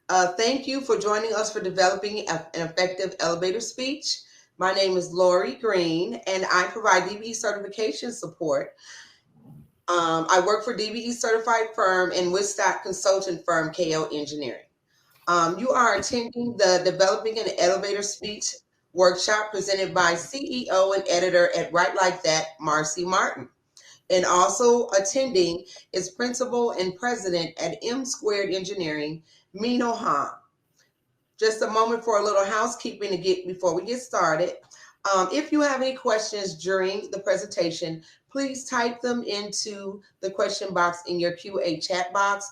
Thank you for joining us for developing an effective elevator speech. My name is Lori Green, and I provide DBE certification support. I work for DBE certified firm and WisDOT consultant firm KL Engineering. You are attending the Developing an Elevator Speech workshop presented by CEO and editor at Right Like That, Marcy Martin. And also attending is principal and president at M Squared Engineering, Mino Han. Just a moment for a little housekeeping to get before we get started. If you have any questions during the presentation, please type them into the question box in your QA chat box.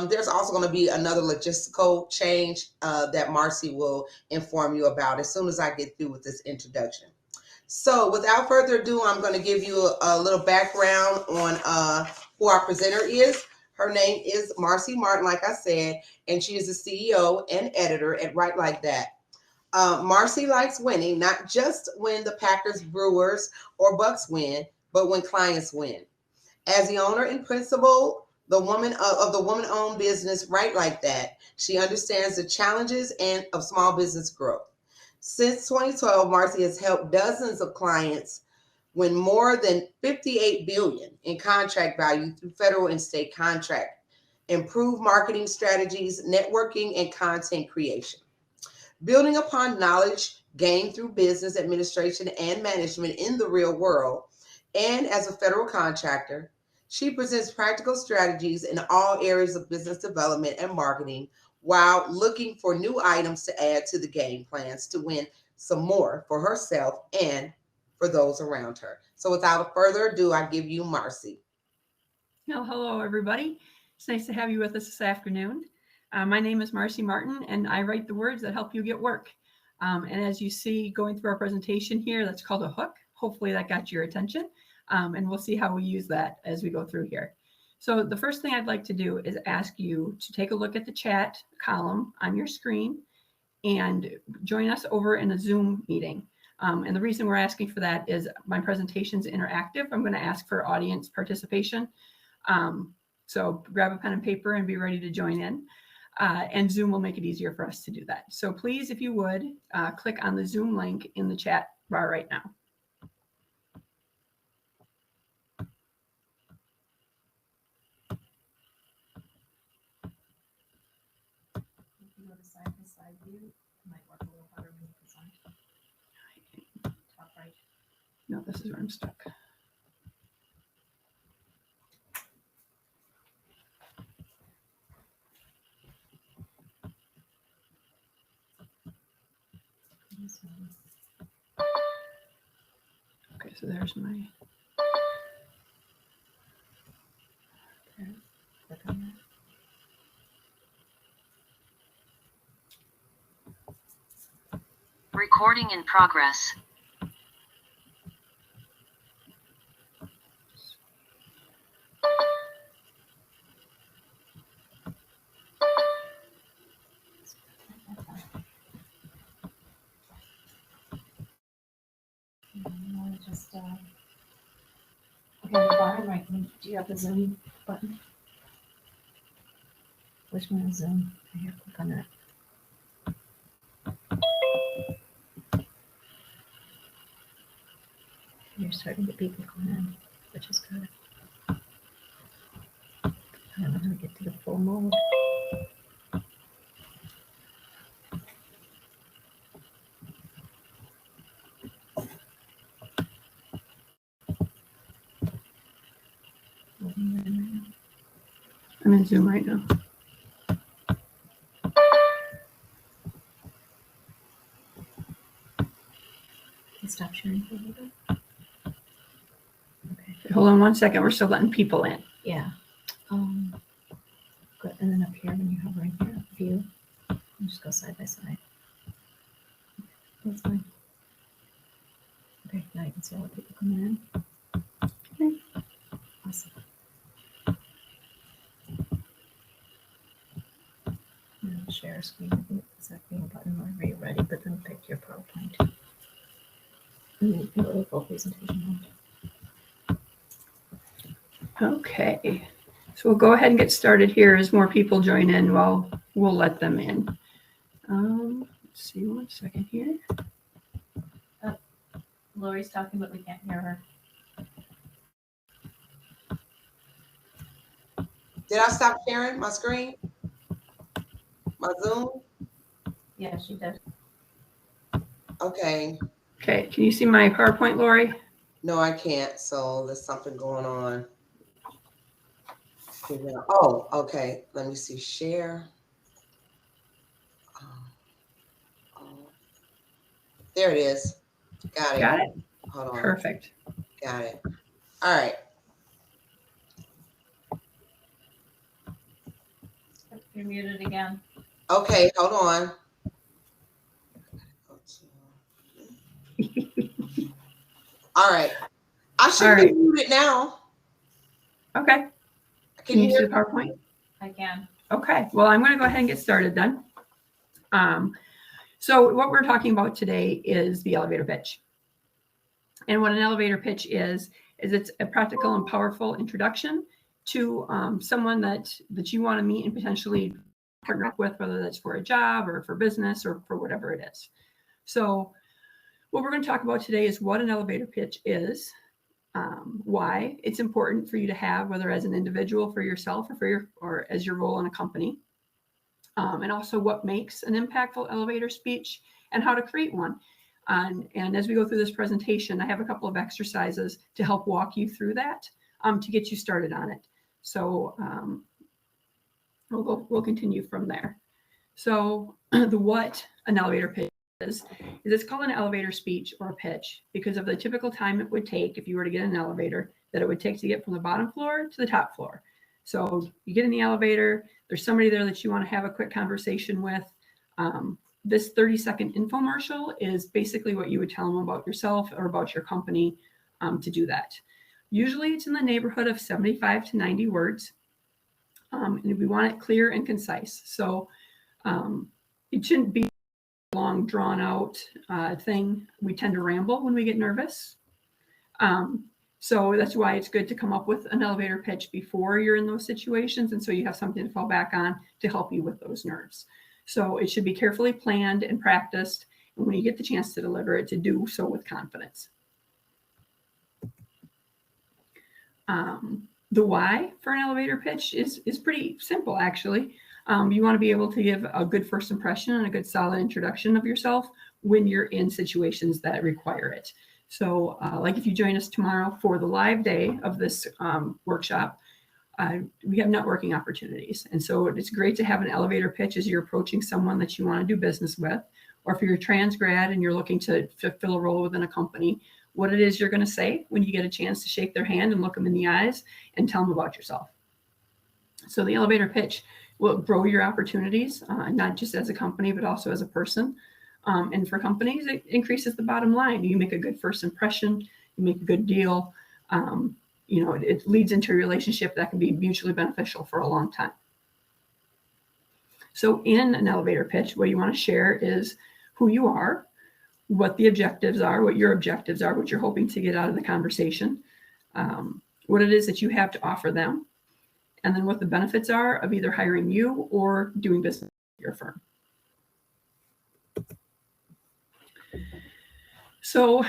There's also going to be another logistical change that Marcy will inform you about as soon as I get through with this introduction. So without further ado, I'm going to give you a little background on who our presenter is. Her name is Marcy Martin, like I said, and she is the CEO and editor at Right Like That. Marcy likes winning, not just when the Packers, Brewers, or Bucks win, but when clients win. As the owner and principal, the woman of the woman-owned business Right Like That, she understands the challenges of small business growth. Since 2012, Marcy has helped dozens of clients win more than $58 billion in contract value through federal and state contract, improve marketing strategies, networking, and content creation. Building upon knowledge gained through business administration and management in the real world, and as a federal contractor, she presents practical strategies in all areas of business development and marketing while looking for new items to add to the game plans to win some more for herself and for those around her. So without further ado, I give you Marcy. Well, hello, everybody. It's nice to have you with us this afternoon. My name is Marcy Martin, and I write the words that help you get work. And as you see going through our presentation here, that's called a hook. Hopefully that got your attention, and we'll see how we use that as we go through here. So the first thing I'd like to do is ask you to take a look at the chat column on your screen and join us over in a Zoom meeting. And the reason we're asking for that is my presentation's interactive. I'm going to ask for audience participation. So grab a pen and paper and be ready to join in. And Zoom will make it easier for us to do that. So please, if you would, click on the Zoom link in the chat bar right now. If you go to side-by-side view, it might work a little better when you present. Top right. No, this is where I'm stuck. Okay, so there's my. Okay, click on that. Recording in progress. Just okay, on the bottom right, do you have the Zoom button? Which one is Zoom? Here, click on that. You're starting to get people come in, which is good. I don't know how to get to the full mode. I'm in Zoom right now. Stop sharing for a little bit. Okay. Hold on one second. We're still letting people in. Yeah. Good. And then up here, when you're hovering here, view, you just go side by side. That's fine. Okay. Now you can see all the people coming in. Okay. Awesome. Share screen. Is that green button whenever you're ready? But then pick your PowerPoint. And then go to the full presentation mode. Okay. So we'll go ahead and get started here as more people join in while we'll let them in. Let's see, 1 second here. Lori's talking, but we can't hear her. Did I stop sharing my screen? My Zoom? Yeah, she did. Okay. Okay, can you see my PowerPoint, Lori? No, I can't. So there's something going on. Oh, okay. Let me see. Share. Oh. There it is. Got it. Got it? Hold on. Perfect. Got it. All right. You're muted again. Okay, hold on. All right. I should be muted now. Okay. Can you see the PowerPoint? I can. Okay. Well, I'm going to go ahead and get started then. So what we're talking about today is the elevator pitch. And what an elevator pitch is it's a practical and powerful introduction to someone that you want to meet and potentially partner up with, whether that's for a job or for business or for whatever it is. So what we're going to talk about today is what an elevator pitch is, why it's important for you to have, whether as an individual for yourself or as your role in a company, and also what makes an impactful elevator speech and how to create one. And as we go through this presentation, I have a couple of exercises to help walk you through that to get you started on it. So we'll continue from there. So the what an elevator pitch is it's called an elevator speech or a pitch because of the typical time it would take if you were to get an elevator that it would take to get from the bottom floor to the top floor. So you get in the elevator, there's somebody there that you want to have a quick conversation with. This 30-second infomercial is basically what you would tell them about yourself or about your company to do that. Usually it's in the neighborhood of 75 to 90 words. And we want it clear and concise. So it shouldn't be a long, drawn out thing. We tend to ramble when we get nervous. So that's why it's good to come up with an elevator pitch before you're in those situations. And so you have something to fall back on to help you with those nerves. So it should be carefully planned and practiced. And when you get the chance to deliver it, to do so with confidence. The why for an elevator pitch is pretty simple, actually. You want to be able to give a good first impression and a good solid introduction of yourself when you're in situations that require it. So like if you join us tomorrow for the live day of this workshop, we have networking opportunities. And so it's great to have an elevator pitch as you're approaching someone that you want to do business with, or if you're a trans grad and you're looking to fill a role within a company, what it is you're going to say when you get a chance to shake their hand and look them in the eyes and tell them about yourself. So the elevator pitch will grow your opportunities, not just as a company, but also as a person. And for companies, it increases the bottom line. You make a good first impression, you make a good deal. It leads into a relationship that can be mutually beneficial for a long time. So in an elevator pitch, what you want to share is who you are, what the objectives are, what your objectives are, what you're hoping to get out of the conversation, what it is that you have to offer them, and then what the benefits are of either hiring you or doing business with your firm. So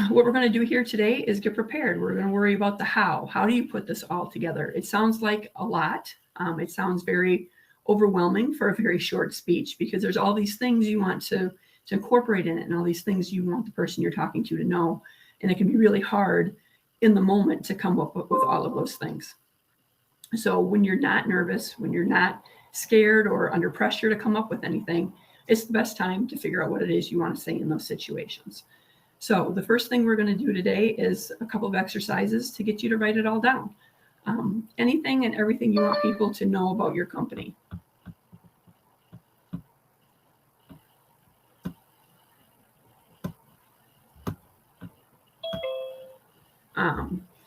what we're going to do here today is get prepared. We're going to worry about the how. How do you put this all together? It sounds like a lot. It sounds very overwhelming for a very short speech because there's all these things you want to incorporate in it and all these things you want the person you're talking to know. And it can be really hard in the moment to come up with all of those things. So when you're not nervous, when you're not scared or under pressure to come up with anything, it's the best time to figure out what it is you want to say in those situations. So the first thing we're going to do today is a couple of exercises to get you to write it all down. Anything and everything you want people to know about your company.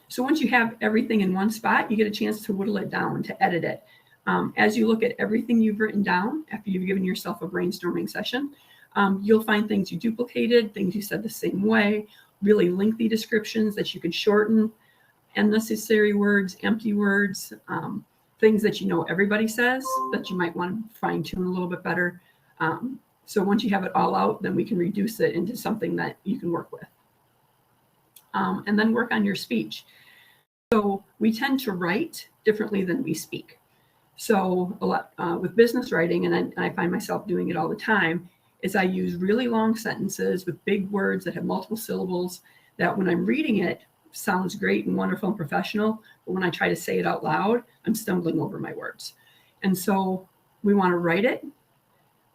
So once you have everything in one spot, you get a chance to whittle it down, to edit it. As you look at everything you've written down after you've given yourself a brainstorming session, you'll find things you duplicated, things you said the same way, really lengthy descriptions that you could shorten, unnecessary words, empty words, things that you know everybody says that you might want to fine tune a little bit better. So once you have it all out, then we can reduce it into something that you can work with. And then work on your speech. So we tend to write differently than we speak. So a lot with business writing, and I find myself doing it all the time, is I use really long sentences with big words that have multiple syllables that when I'm reading it sounds great and wonderful and professional, but when I try to say it out loud, I'm stumbling over my words. And so we want to write it,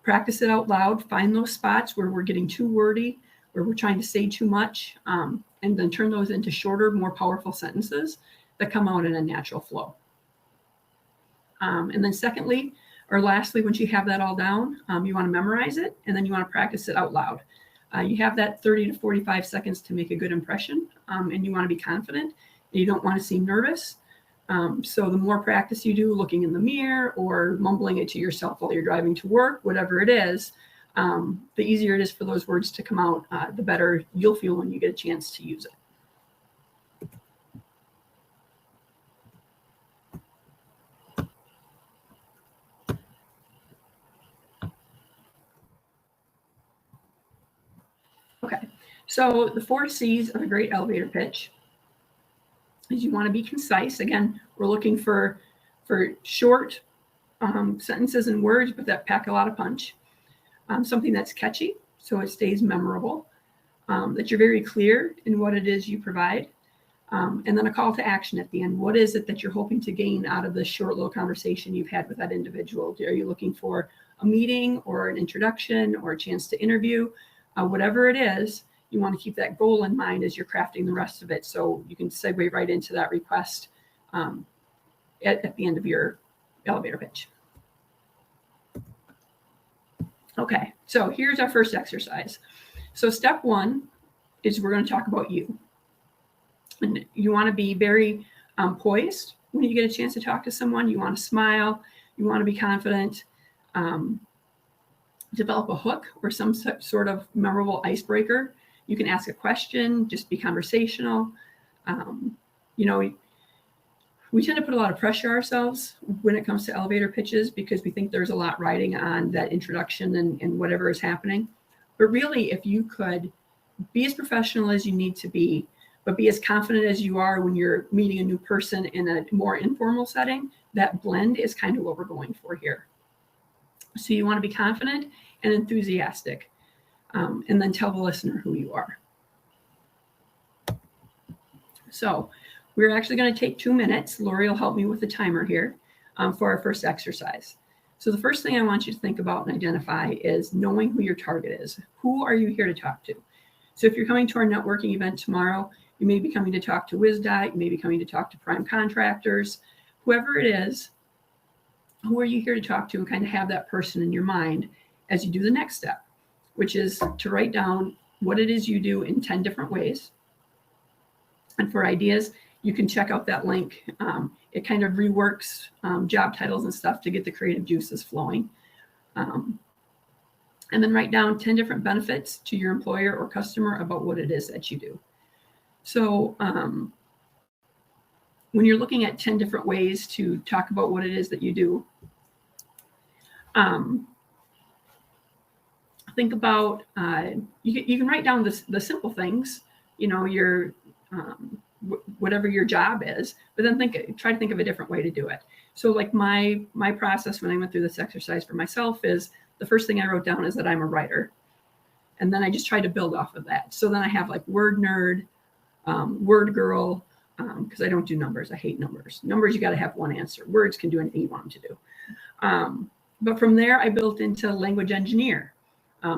practice it out loud, find those spots where we're getting too wordy, where we're trying to say too much, and then turn those into shorter, more powerful sentences that come out in a natural flow. And then secondly, or lastly, once you have that all down, you want to memorize it, and then you want to practice it out loud. You have that 30 to 45 seconds to make a good impression, and you want to be confident. You don't want to seem nervous. So the more practice you do looking in the mirror or mumbling it to yourself while you're driving to work, whatever it is, the easier it is for those words to come out, the better you'll feel when you get a chance to use it. Okay, so the 4 C's of a great elevator pitch is you want to be concise. Again, we're looking for short sentences and words, but that pack a lot of punch. Something that's catchy, so it stays memorable. That you're very clear in what it is you provide. And then a call to action at the end. What is it that you're hoping to gain out of this short little conversation you've had with that individual? Are you looking for a meeting or an introduction or a chance to interview? Whatever it is, you want to keep that goal in mind as you're crafting the rest of it, so you can segue right into that request at the end of your elevator pitch. Okay, so here's our first exercise. So step 1 is we're going to talk about you. And you want to be very poised when you get a chance to talk to someone. You want to smile. You want to be confident. Develop a hook or some sort of memorable icebreaker. You can ask a question, just be conversational. We tend to put a lot of pressure ourselves when it comes to elevator pitches because we think there's a lot riding on that introduction and whatever is happening. But really, if you could be as professional as you need to be, but be as confident as you are when you're meeting a new person in a more informal setting, that blend is kind of what we're going for here. So you want to be confident and enthusiastic, and then tell the listener who you are. So we're actually going to take 2 minutes. Lori will help me with the timer here for our first exercise. So the first thing I want you to think about and identify is knowing who your target is. Who are you here to talk to? So if you're coming to our networking event tomorrow, you may be coming to talk to WisDOT, you may be coming to talk to prime contractors, whoever it is, who are you here to talk to, and kind of have that person in your mind as you do the next step, which is to write down what it is you do in 10 different ways. And for ideas, you can check out that link. It kind of reworks job titles and stuff to get the creative juices flowing. And then write down 10 different benefits to your employer or customer about what it is that you do. So when you're looking at 10 different ways to talk about what it is that you do, think about, you can write down the simple things, your whatever your job is, but then try to think of a different way to do it. So like my process when I went through this exercise for myself is the first thing I wrote down is that I'm a writer. And then I just tried to build off of that. So then I have like word nerd, word girl, because I don't do numbers. I hate numbers. Numbers, you got to have one answer. Words can do anything you want them to do. But from there, I built into language engineer.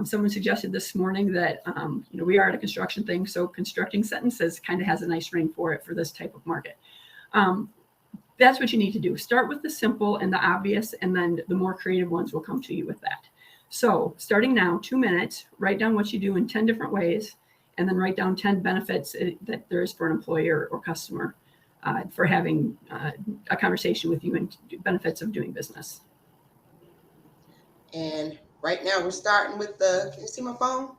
Someone suggested this morning that, we are at a construction thing, so constructing sentences kind of has a nice ring for it for this type of market. That's what you need to do. Start with the simple and the obvious, and then the more creative ones will come to you with that. So starting now, 2 minutes, write down what you do in 10 different ways, and then write down 10 benefits that there is for an employer or customer for having a conversation with you and benefits of doing business. And right now we're starting with can you see my phone?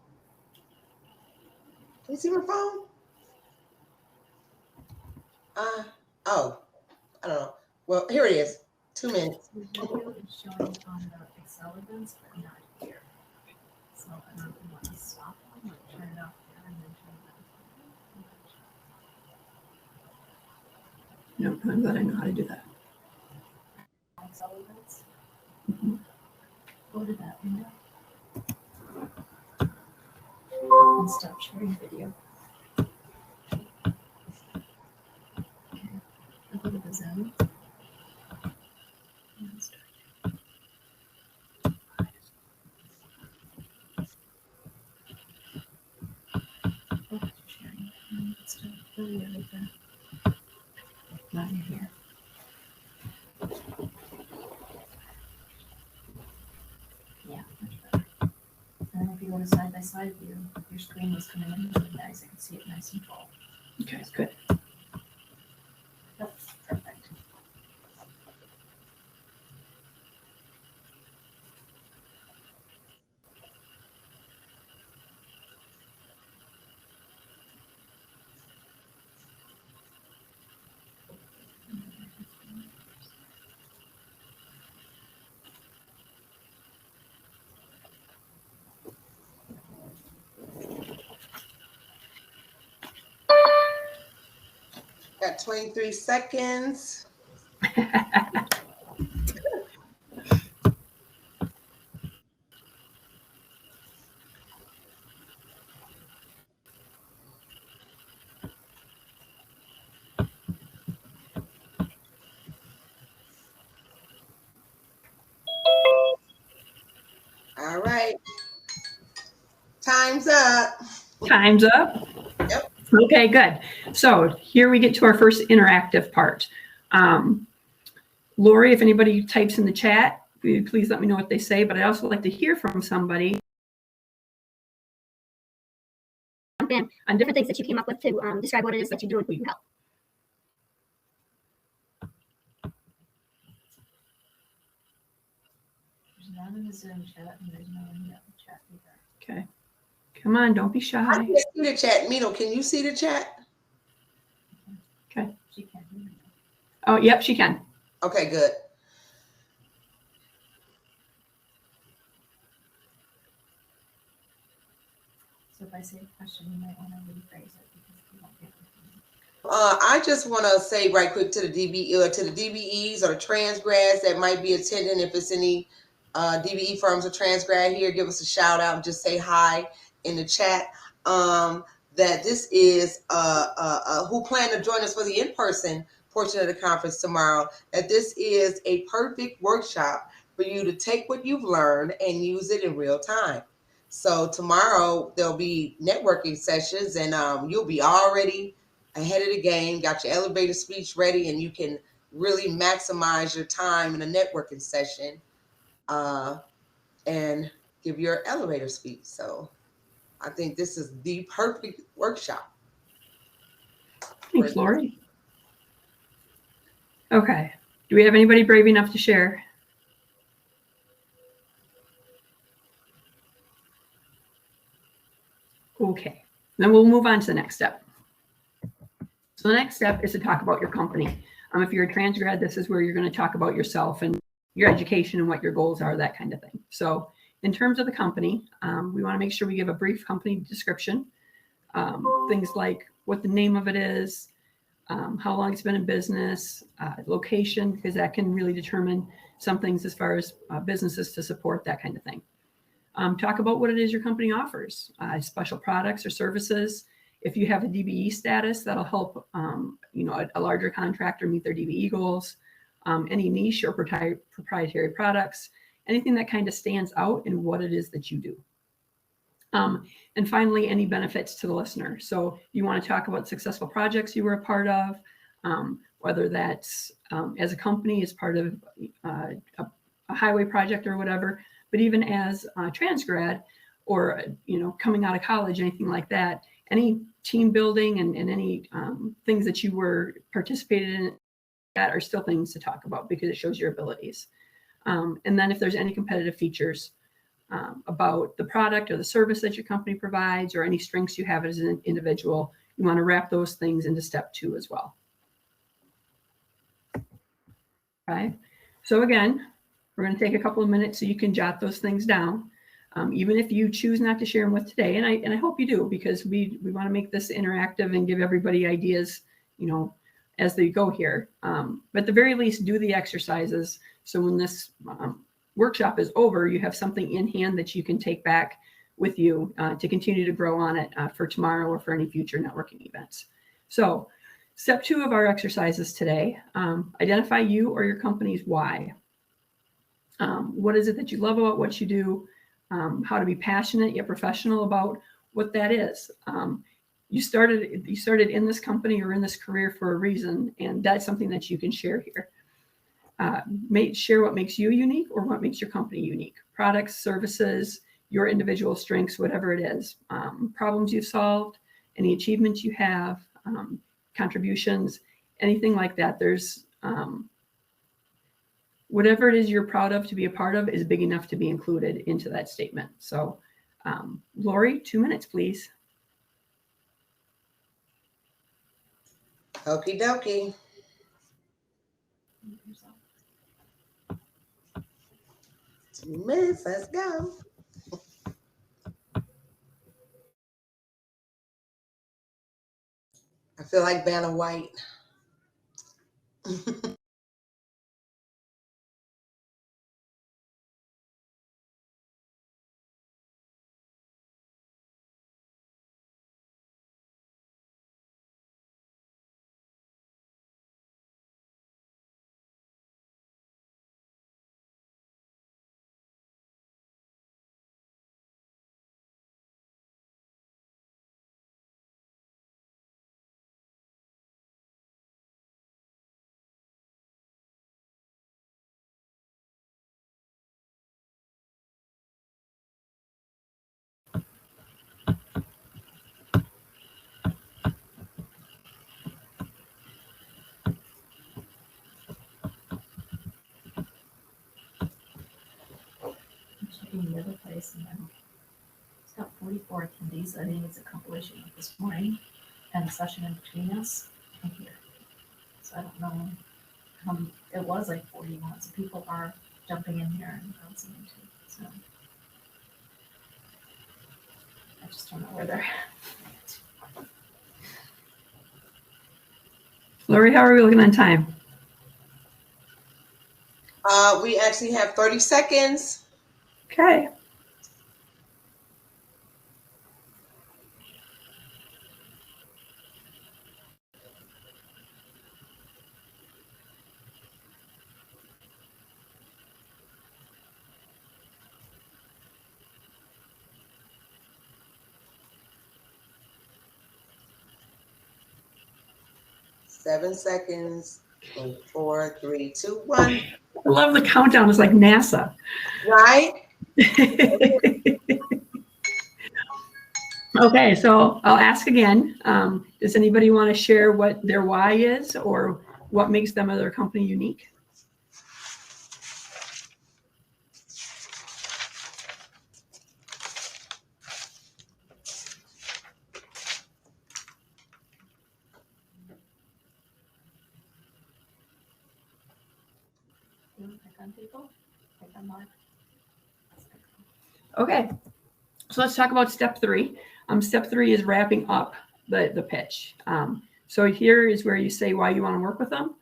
Can you see my phone? I don't know. Well, here it is. 2 minutes. The video is showing on the Excel events, but not here. So I don't know if you want to stop one or turn it off there and then turn it on. No, I'm glad I know how to do that. Excel events. Mhm. Go to that window. And stop sharing video. Okay. I'll go to the Zoom. And start. Oh, it's sharing. It's still really right there. Not in here. Yeah, much better. And then if you go to side by side view, your screen is coming in really nice. I can see it nice and full. Okay, good. Yep, perfect. Got 23 seconds. All right. Time's up. Time's up. Yep. Okay, good. So here we get to our first interactive part. Lori, if anybody types in the chat, please let me know what they say, but I'd also like to hear from somebody on different things that you came up with to describe what it is that you do and who you help. There's none in the Zoom chat and there's no one in the chat either. Okay. Come on, don't be I shy. can't see the chat. Mito, can you see the chat? Okay. She can't hear me. Oh, yep, she can. Okay, good. So if I say a question, you might want to rephrase it because you won't get it. I just want to say right quick to the DBEs or the trans grads that might be attending. If it's any DBE firms or trans grad here, give us a shout out and just say hi in the chat. That this is who plan to join us for the in-person portion of the conference tomorrow. That this is a perfect workshop for you to take what you've learned and use it in real time. So tomorrow there'll be networking sessions, and you'll be already ahead of the game, got your elevator speech ready, and you can really maximize your time in a networking session and give your elevator speech. So I think this is the perfect workshop. Thanks, Lori. Okay. Do we have anybody brave enough to share? Okay. Then we'll move on to the next step. So the next step is to talk about your company. If you're a trans grad, this is where you're going to talk about yourself and your education and what your goals are, that kind of thing. So in terms of the company, we want to make sure we give a brief company description. Things like what the name of it is, how long it's been in business, location, because that can really determine some things as far as businesses to support, that kind of thing. Talk about what it is your company offers, special products or services. If you have a DBE status, that'll help a larger contractor meet their DBE goals. Any niche or proprietary products, anything that kind of stands out in what it is that you do. And finally, any benefits to the listener. So you want to talk about successful projects you were a part of, whether that's as a company as part of a highway project or whatever, but even as a trans grad or, coming out of college, anything like that, any team building and any things that you were participated in that are still things to talk about because it shows your abilities. And then if there's any competitive features about the product or the service that your company provides or any strengths you have as an individual, you want to wrap those things into step 2 as well. Okay. So again, we're going to take a couple of minutes so you can jot those things down. Even if you choose not to share them with today, and I hope you do, because we want to make this interactive and give everybody ideas, as they go here. But at the very least, do the exercises. So when this workshop is over, you have something in hand that you can take back with you to continue to grow on it for tomorrow or for any future networking events. So step 2 of our exercises today, identify you or your company's why. What is it that you love about what you do? How to be passionate yet professional about what that is. You started in this company or in this career for a reason, and that's something that you can share here. Share what makes you unique or what makes your company unique. Products, services, your individual strengths, whatever it is. Problems you've solved, any achievements you have, contributions, anything like that. There's whatever it is you're proud of to be a part of is big enough to be included into that statement. So, Lori, 2 minutes, please. Okie dokie. 2 minutes, let's go. I feel like Vanna White. Checking the other place, and then it's got 44 attendees. I think it's a compilation of this morning and the session in between us and here. So I don't know. It was like 41, so people are jumping in here and bouncing into it. So I just don't know where they're at. Lori, how are we looking on time? We actually have 30 seconds. Okay. Seven seconds. 4, 3, 2, 1. I love the countdown. It's like NASA. Right? Okay, so I'll ask again. Does anybody want to share what their why is or what makes them or their company unique? You want to pick on people? Pick on Mark? Okay, so let's talk about step 3. Step 3 is wrapping up the pitch. So here is where you say why you want to work with them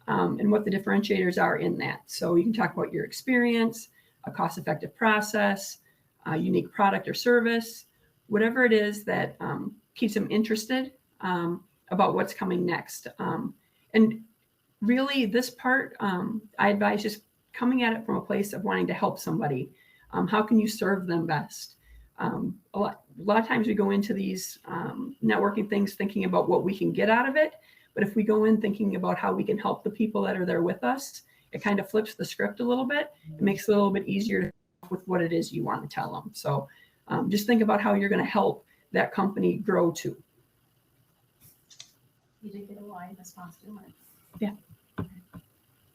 and what the differentiators are in that. So you can talk about your experience, a cost-effective process, a unique product or service, whatever it is that keeps them interested about what's coming next. And really this part, I advise just coming at it from a place of wanting to help somebody. How can you serve them best? A lot of times we go into these networking things thinking about what we can get out of it. But if we go in thinking about how we can help the people that are there with us, it kind of flips the script a little bit. It makes it a little bit easier to help with what it is you want to tell them. So just think about how you're going to help that company grow too. You did get a why in response to it. Yeah.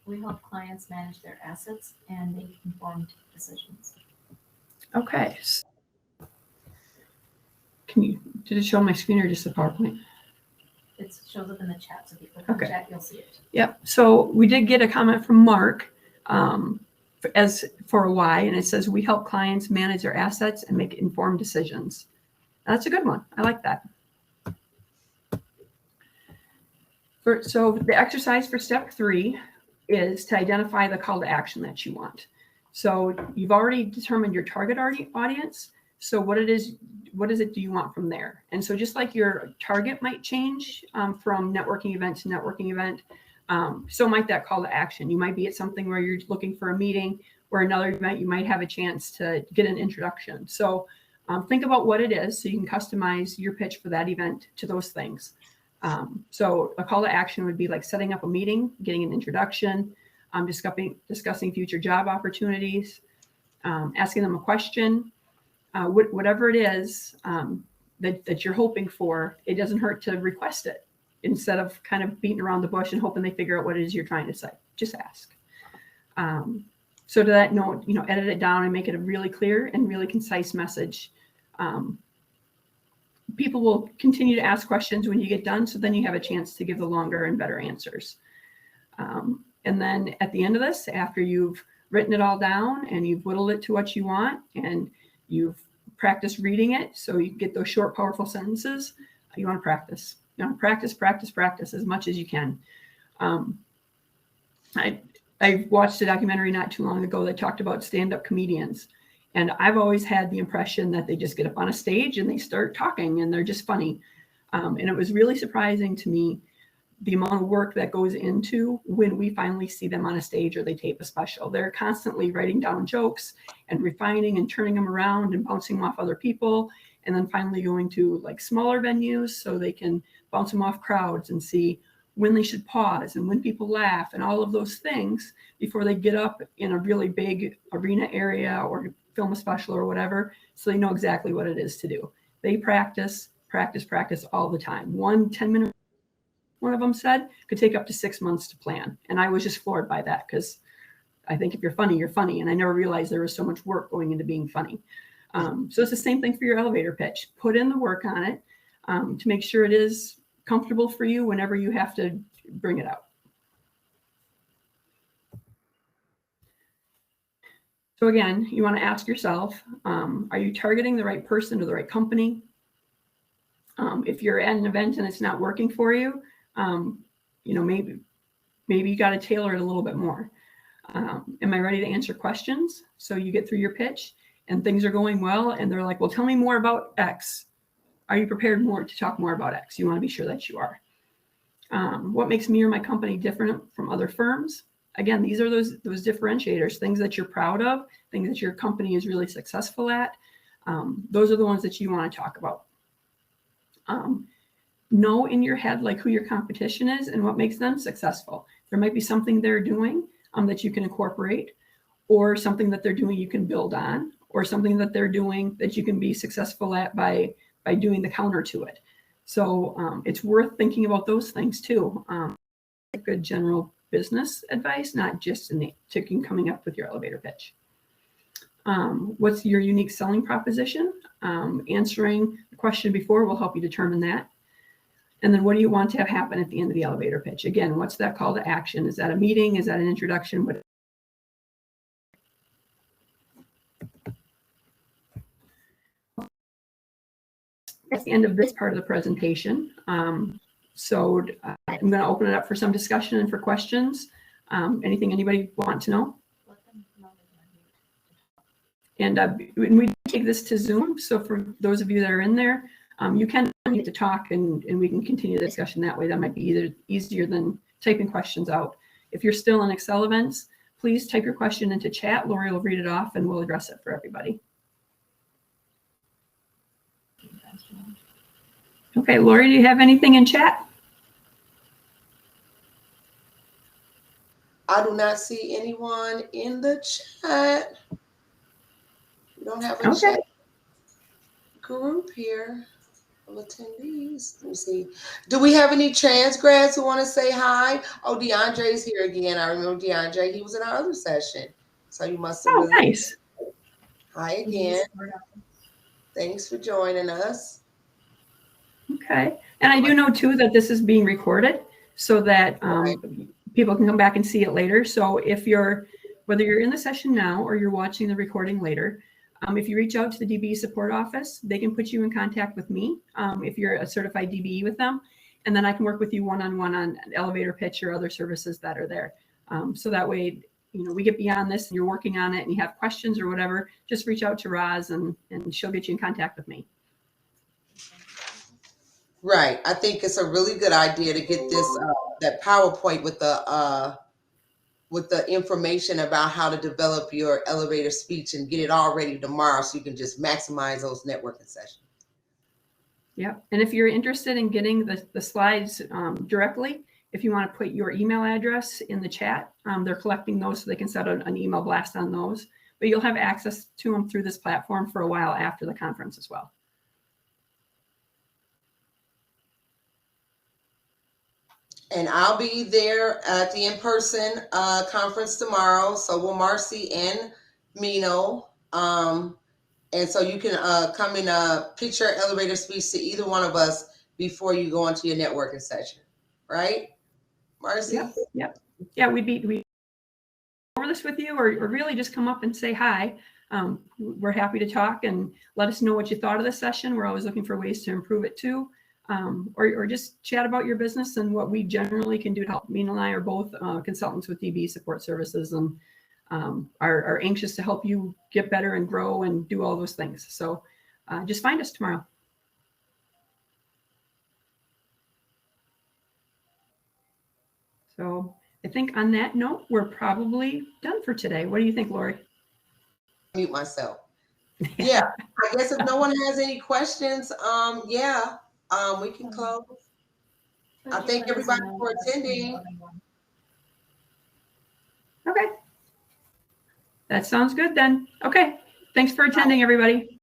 We help clients manage their assets and make informed decisions. Okay. Did it show on my screen or just the PowerPoint? It shows up in the chat, so if you click on Okay. the chat, you'll see it. Yep. So we did get a comment from Mark. as for a why, and it says we help clients manage their assets and make informed decisions. That's a good one. I like that. So the exercise for step 3 is to identify the call to action that you want. So you've already determined your target audience. So what is it do you want from there? And so just like your target might change from networking event to networking event, so might that call to action. You might be at something where you're looking for a meeting, or another event you might have a chance to get an introduction. So think about what it is so you can customize your pitch for that event to those things. So a call to action would be like setting up a meeting, getting an introduction, discussing future job opportunities, asking them a question, whatever it is that you're hoping for. It doesn't hurt to request it instead of kind of beating around the bush and hoping they figure out what it is you're trying to say. Just ask. So to that note, edit it down and make it a really clear and really concise message. People will continue to ask questions when you get done, so then you have a chance to give the longer and better answers. And then at the end of this, after you've written it all down and you've whittled it to what you want and you've practiced reading it so you can get those short, powerful sentences, you want to practice. You want to practice as much as you can. I watched a documentary not too long ago that talked about stand-up comedians. And I've always had the impression that they just get up on a stage and they start talking and they're just funny. And it was really surprising to me the amount of work that goes into when we finally see them on a stage or they tape a special. They're constantly writing down jokes and refining and turning them around and bouncing them off other people. And then finally going to like smaller venues so they can bounce them off crowds and see when they should pause and when people laugh and all of those things before they get up in a really big arena area or film a special or whatever, so they know exactly what it is to do. They practice all the time. 10-minute, one of them said, could take up to 6 months to plan. And I was just floored by that because I think if you're funny, you're funny. And I never realized there was so much work going into being funny. So it's the same thing for your elevator pitch. Put in the work on it to make sure it is comfortable for you whenever you have to bring it out. So again, you want to ask yourself, are you targeting the right person or the right company? If you're at an event and it's not working for you, maybe you got to tailor it a little bit more. Am I ready to answer questions? So you get through your pitch and things are going well and they're like, well, tell me more about X. Are you prepared to talk more about X? You want to be sure that you are. What makes me or my company different from other firms? Again, these are those differentiators, things that you're proud of, things that your company is really successful at. Those are the ones that you want to talk about. Know in your head like who your competition is and what makes them successful. There might be something they're doing that you can incorporate, or something that they're doing you can build on, or something that they're doing that you can be successful at by doing the counter to it. So it's worth thinking about those things too. Good general business advice, not just coming up with your elevator pitch. What's your unique selling proposition? Answering the question before will help you determine that. And then what do you want to have happen at the end of the elevator pitch? Again, what's that call to action? Is that a meeting? Is that an introduction? That's the end of this part of the presentation. So I'm going to open it up for some discussion and for questions. Anything anybody want to know? And we take this to Zoom. So for those of you that are in there, you can get to talk and we can continue the discussion that way. That might be easier than typing questions out. If you're still in Excel events, please type your question into chat. Lori will read it off and we'll address it for everybody. Okay, Lori, do you have anything in chat? I do not see anyone in the chat. We don't have a chat group here of attendees. Let me see. Do we have any trans grads who want to say hi? Oh, DeAndre's here again. I remember DeAndre. He was in our other session. So you must have. Oh, nice. Hi again. Thanks for joining us. Okay. And I do know too that this is being recorded so that people can come back and see it later. So if you're whether you're in the session now or you're watching the recording later, if you reach out to the DBE support office, they can put you in contact with me if you're a certified DBE with them. And then I can work with you one-on-one on an elevator pitch or other services that are there. So that way, we get beyond this and you're working on it and you have questions or whatever, just reach out to Roz and she'll get you in contact with me. Right. I think it's a really good idea to get this that PowerPoint with the information about how to develop your elevator speech and get it all ready tomorrow so you can just maximize those networking sessions. Yeah. And if you're interested in getting the slides directly, if you want to put your email address in the chat, they're collecting those so they can set an email blast on those. But you'll have access to them through this platform for a while after the conference as well. And I'll be there at the in-person conference tomorrow. So will Marcy and Mino. And so you can come and pitch your elevator speech to either one of us before you go into your networking session. Right, Marcy? Yep. Yeah, we'd over this with you or really just come up and say hi. We're happy to talk and let us know what you thought of the session. We're always looking for ways to improve it too. Or just chat about your business and what we generally can do to help. Mina and I are both consultants with DBE Support Services and are anxious to help you get better and grow and do all those things. So just find us tomorrow. So I think on that note, we're probably done for today. What do you think, Lori? Mute myself. Yeah, I guess if no one has any questions, we can close. I thank everybody for attending. Okay. That sounds good then. Okay. Thanks for attending, everybody.